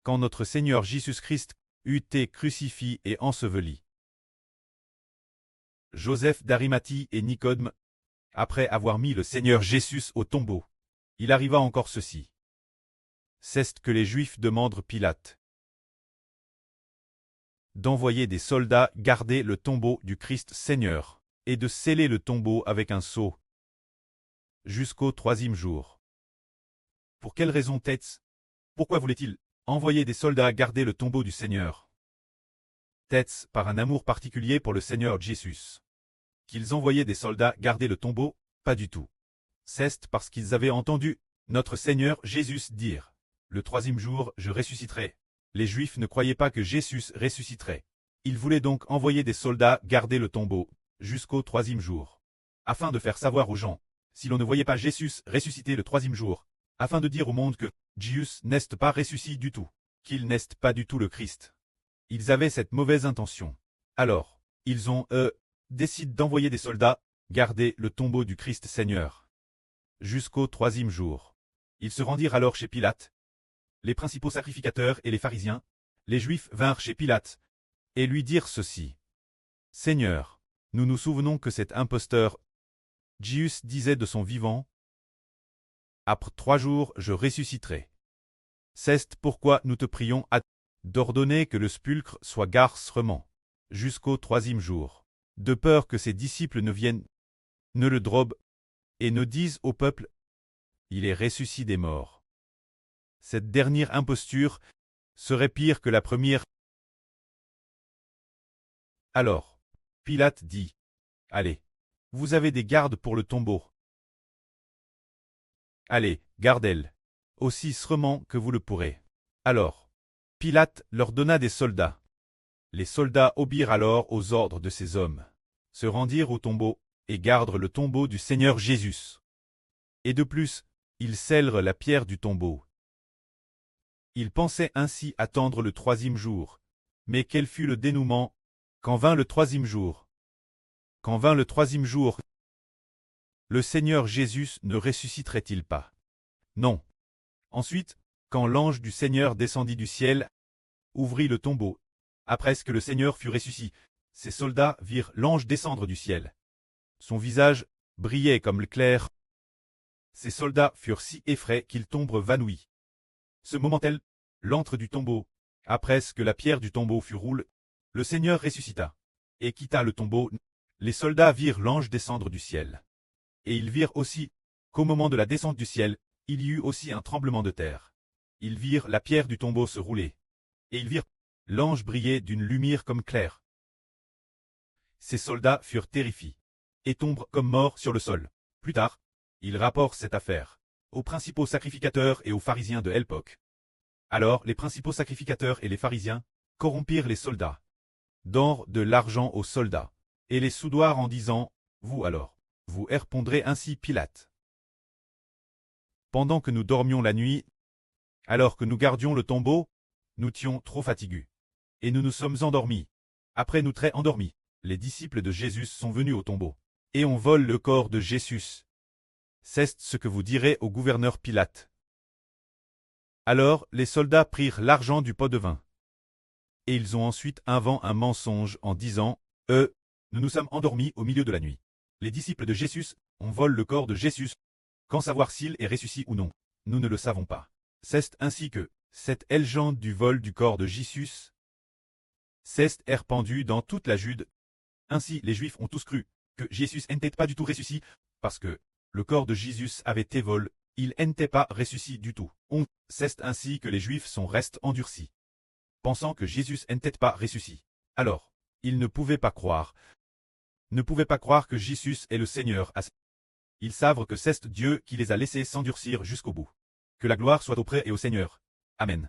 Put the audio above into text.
quand notre Seigneur Jésus-Christ eut été crucifié et enseveli. Joseph d'Arimathie et Nicodème, après avoir mis le Seigneur Jésus au tombeau, il arriva encore ceci. C'est ce que les Juifs demandent Pilate, d'envoyer des soldats garder le tombeau du Christ Seigneur, et de sceller le tombeau avec un sceau, jusqu'au 3e jour. Pour quelle raison Tets? Pourquoi voulait-il envoyer des soldats garder le tombeau du Seigneur? Tets, par un amour particulier pour le Seigneur Jésus. Qu'ils envoyaient des soldats garder le tombeau? Pas du tout. C'est parce qu'ils avaient entendu notre Seigneur Jésus dire, « Le 3e jour, je ressusciterai ». Les Juifs ne croyaient pas que Jésus ressusciterait. Ils voulaient donc envoyer des soldats garder le tombeau, jusqu'au 3e jour, afin de faire savoir aux gens, si l'on ne voyait pas Jésus ressusciter le 3e jour, afin de dire au monde que Jésus n'est pas ressuscité du tout, qu'il n'est pas du tout le Christ. Ils avaient cette mauvaise intention. Alors, ils ont, décidé d'envoyer des soldats garder le tombeau du Christ Seigneur, jusqu'au 3e jour. Ils se rendirent alors chez Pilate. Les principaux sacrificateurs et les pharisiens, les Juifs vinrent chez Pilate, et lui dirent ceci. « Seigneur, nous nous souvenons que cet imposteur, Jésus disait de son vivant, « Après 3 jours je ressusciterai. » C'est pourquoi nous te prions d'ordonner que le sépulcre soit garcement, jusqu'au 3e jour, de peur que ses disciples ne viennent, ne le drobent, et ne disent au peuple, « Il est ressuscité des morts. » Cette dernière imposture serait pire que la première. Alors, Pilate dit, « Allez, vous avez des gardes pour le tombeau. Allez, gardez-le, aussi sûrement que vous le pourrez. » Alors, Pilate leur donna des soldats. Les soldats obéirent alors aux ordres de ces hommes, se rendirent au tombeau, et gardèrent le tombeau du Seigneur Jésus. Et de plus, ils scellèrent la pierre du tombeau. Ils pensaient ainsi attendre le 3e jour. Mais quel fut le dénouement, quand vint le 3e jour? Quand vint le 3e jour, le Seigneur Jésus ne ressusciterait-il pas? Non. Ensuite, quand l'ange du Seigneur descendit du ciel, ouvrit le tombeau, après que le Seigneur fut ressuscité, ses soldats virent l'ange descendre du ciel. Son visage brillait comme le clair. Ses soldats furent si effrayés qu'ils tombèrent vanouis. Ce moment-là, l'antre du tombeau, après que la pierre du tombeau fut roulée, le Seigneur ressuscita, et quitta le tombeau. Les soldats virent l'ange descendre du ciel. Et ils virent aussi qu'au moment de la descente du ciel, il y eut aussi un tremblement de terre. Ils virent la pierre du tombeau se rouler. Et ils virent l'ange briller d'une lumière comme claire. Ces soldats furent terrifiés, et tombèrent comme morts sur le sol. Plus tard, ils rapportent cette affaire aux principaux sacrificateurs et aux pharisiens de l'époque. Alors les principaux sacrificateurs et les pharisiens corrompirent les soldats, donnèrent de l'argent aux soldats, et les soudoirent en disant, « Vous alors, vous répondrez ainsi Pilate. Pendant que nous dormions la nuit, alors que nous gardions le tombeau, nous étions trop fatigués, et nous nous sommes endormis. Après nous très endormis, les disciples de Jésus sont venus au tombeau, et on vole le corps de Jésus. C'est ce que vous direz au gouverneur Pilate. » Alors les soldats prirent l'argent du pot de vin. Et ils ont ensuite inventé un mensonge en disant, « Nous nous sommes endormis au milieu de la nuit. Les disciples de Jésus, on vole le corps de Jésus. Quand savoir s'il est ressuscité ou non, nous ne le savons pas. » C'est ainsi que, cette légende du vol du corps de Jésus s'est répandue dans toute la Jude. Ainsi les Juifs ont tous cru que Jésus n'était pas du tout ressuscité, parce que le corps de Jésus avait été volé, il n'était pas ressuscité du tout. C'est ainsi que les Juifs sont restés endurcis, pensant que Jésus n'était pas ressuscité. Alors, ils ne pouvaient pas croire que Jésus est le Seigneur. Ils savent que c'est Dieu qui les a laissés s'endurcir jusqu'au bout. Que la gloire soit auprès et au Seigneur. Amen.